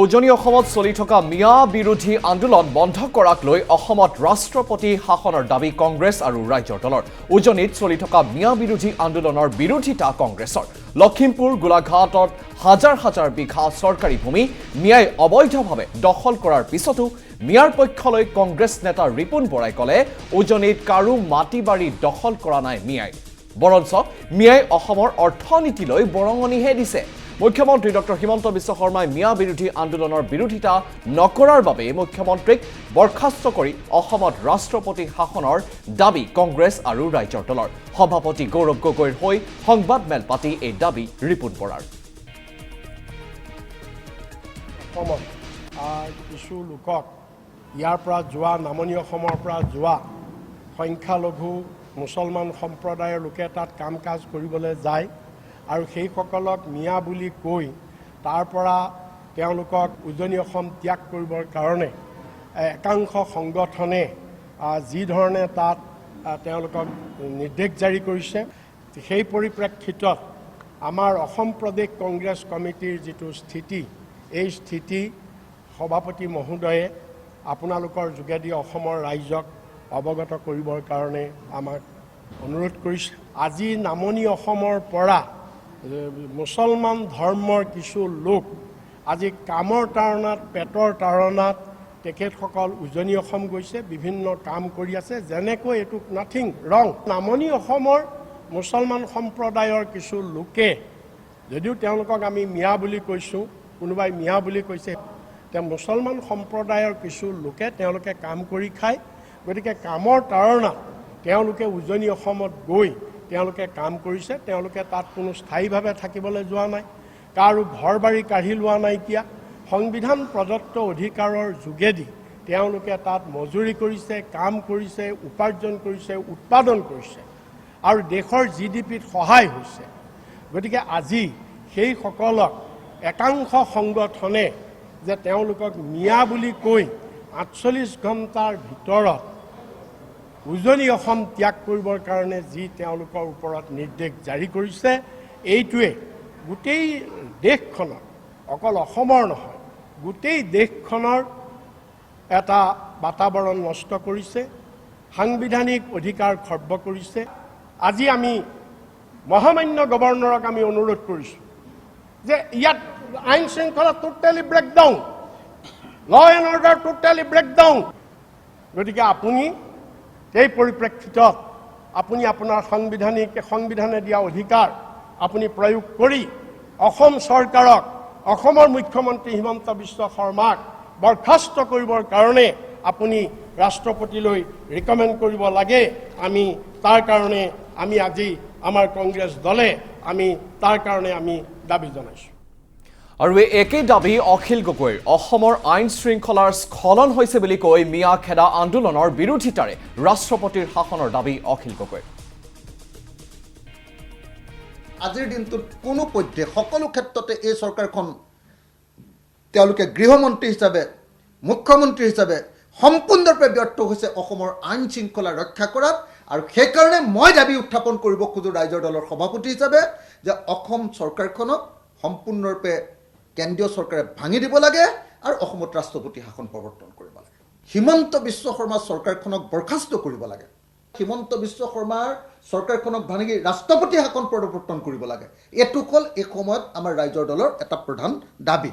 উজনি অসমত চলি থকা মিয়া বিৰোধী আন্দোলন বন্ধ কৰাক লৈ অসমত ৰাষ্ট্ৰপতি শাসনৰ দাবী কংগ্ৰেছ আৰু ৰাজ্যৰ দলৰ উজনিত চলি থকা মিয়া বিৰোধী আন্দোলনৰ বিৰোধিতা কংগ্ৰেছৰ লখিমপুৰ গোলাঘাটত হাজাৰ হাজাৰ বিঘা চৰকাৰী ভূমি মিয়াই অবৈধভাৱে দখল কৰাৰ পিছতো মিয়াৰ পক্ষলৈ কংগ্ৰেছ নেতা ৰিপুন বৰাই ক'লে উজনিত কাৰো মাটি বাৰী দখল কৰা নাই মিয়াই বৰঞ্চ মিয়াই অসমৰ অৰ্থনীতিলৈ বৰঙণিহে দিছে। মুখ্যমন্ত্ৰী ডক্টৰ হিমন্ত বিশ্ব শৰ্মাই মিয়া বিৰোধী আন্দোলনৰ বিৰোধিতা নকৰাৰ বাবে মুখ্যমন্ত্ৰীক বৰখাস্ত কৰি অসমত ৰাষ্ট্ৰপতি শাসনৰ দাবী কংগ্ৰেছ আৰু ৰাজ্যৰ দলৰ সভাপতি গৌৰৱ গগৈৰ হৈ সংবাদমেল পাতি এই দাবী ৰিপুন বৰাৰ। অসমত কিছু লোকক ইয়াৰ পৰা যোৱা নামনি অসমৰ পৰা যোৱা সংখ্যালঘু মুছলমান সম্প্ৰদায়ৰ লোকে তাত কাম কাজ কৰিবলৈ যায় আৰু সেইসকলক মিয়া বুলি কৈ তাৰ পৰা তেওঁলোকক উজনি অসম ত্যাগ কৰিবৰ কাৰণে একাংশ সংগঠনে যি ধৰণে তাত তেওঁলোকক নিৰ্দেশ জাৰি কৰিছে সেই পৰিপ্ৰেক্ষিতত আমাৰ অসম প্ৰদেশ কংগ্ৰেছ কমিটিৰ যিটো স্থিতি এই স্থিতি সভাপতি মহোদয়ে আপোনালোকৰ যোগেদি অসমৰ ৰাইজক অৱগত কৰিবৰ কাৰণে আমাক অনুৰোধ কৰিছে। আজি নামনি অসমৰ পৰা মুছলমান ধৰ্মৰ কিছু লোক আজি কামৰ তাৰণাত পেটৰ তাৰণাত তেখেতসকল উজনি অসম গৈছে, বিভিন্ন কাম কৰি আছে, যেনেকৈ এইটো নাথিং ৰং। নামনি অসমৰ মুছলমান সম্প্ৰদায়ৰ কিছু লোকে যদিও তেওঁলোকক আমি মিয়া বুলি কৈছোঁ, কোনোবাই মিয়া বুলি কৈছে, তেওঁ মুছলমান সম্প্ৰদায়ৰ কিছু লোকে তেওঁলোকে কাম কৰি খায়। গতিকে কামৰ তাৰণাত তেওঁলোকে উজনি অসমত গৈ তেওঁলোকে কাম কৰিছে, তেওঁলোকে তাত কোনো স্থায়ীভাৱে থাকিবলৈ যোৱা নাই, কাৰো ঘৰ বাৰী কাঢ়ি লোৱা নাইকিয়া, সংবিধান প্ৰদত্ত অধিকাৰৰ যোগেদি তেওঁলোকে তাত মজুৰি কৰিছে, কাম কৰিছে, উপাৰ্জন কৰিছে, উৎপাদন কৰিছে আৰু দেশৰ GDPত সহায় হৈছে। গতিকে আজি সেইসকলক একাংশ সংগঠনে যে তেওঁলোকক মিয়া বুলি কৈ 48 ঘণ্টাৰ ভিতৰত উজনি অসম ত্যাগ কৰিবৰ কাৰণে যি তেওঁলোকৰ ওপৰত নিৰ্দেশ জাৰি কৰিছে, এইটোৱে গোটেই দেশখনৰ, অকল অসমৰ নহয়, গোটেই দেশখনৰ এটা বাতাবৰণ নষ্ট কৰিছে, সাংবিধানিক অধিকাৰ খৰ্ব কৰিছে। আজি আমি মহামান্য গভৰ্ণৰক আমি অনুৰোধ কৰিছোঁ যে ইয়াত আইন শৃংখলা টোটেলি ব্ৰেকডাউন, ল এণ্ড অৰ্ডাৰ টোটেলি ব্ৰেকডাউন। গতিকে আপুনি এই পৰিপ্ৰেক্ষিতত আপুনি আপোনাৰ সংবিধানে দিয়া অধিকাৰ আপুনি প্ৰয়োগ কৰি অসম চৰকাৰক, অসমৰ মুখ্যমন্ত্ৰী হিমন্ত বিশ্ব শৰ্মাক বৰখাস্ত কৰিবৰ কাৰণে আপুনি ৰাষ্ট্ৰপতিলৈ ৰিকমেণ্ড কৰিব লাগে। আমি তাৰ কাৰণে আজি আমাৰ কংগ্ৰেছ দলে তাৰ কাৰণে আমি দাবী জনাইছোঁ। আৰু একেই দাবী অখিল গগৈৰ। অসমৰ আইন শৃংখলাৰ স্খলন হৈছে বুলি কৈ মিয়া খেদা আন্দোলনৰ বিৰোধিতাৰে ৰাষ্ট্ৰপতিৰ শাসনৰ দাবী অখিল গগৈৰ। আজিৰ দিনটোত কোনো পধ্যে সকলো ক্ষেত্ৰতে এই চৰকাৰখন তেওঁলোকে গৃহমন্ত্ৰী হিচাপে, মুখ্যমন্ত্ৰী হিচাপে সম্পূৰ্ণৰূপে ব্যৰ্থ হৈছে অসমৰ আইন শৃংখলা ৰক্ষা কৰাত। আৰু সেইকাৰণে মই দাবী উত্থাপন কৰিব খোজোঁ ৰাইজৰ দলৰ সভাপতি হিচাপে যে অসম চৰকাৰখনক সম্পূৰ্ণৰূপে কেন্দ্ৰীয় চৰকাৰে ভাঙি দিব লাগে আৰু অসমত ৰাষ্ট্ৰপতি শাসন প্ৰৱৰ্তন কৰিব লাগে। হিমন্ত বিশ্ব শৰ্মা চৰকাৰখনক বৰখাস্ত কৰিব লাগে। হিমন্ত বিশ্ব শৰ্মাৰ চৰকাৰখনক ভাঙি ৰাষ্ট্ৰপতি শাসন প্ৰৱৰ্তন কৰিব লাগে। এইটো হ'ল এই সময়ত আমাৰ ৰাইজৰ দলৰ এটা প্ৰধান দাবী।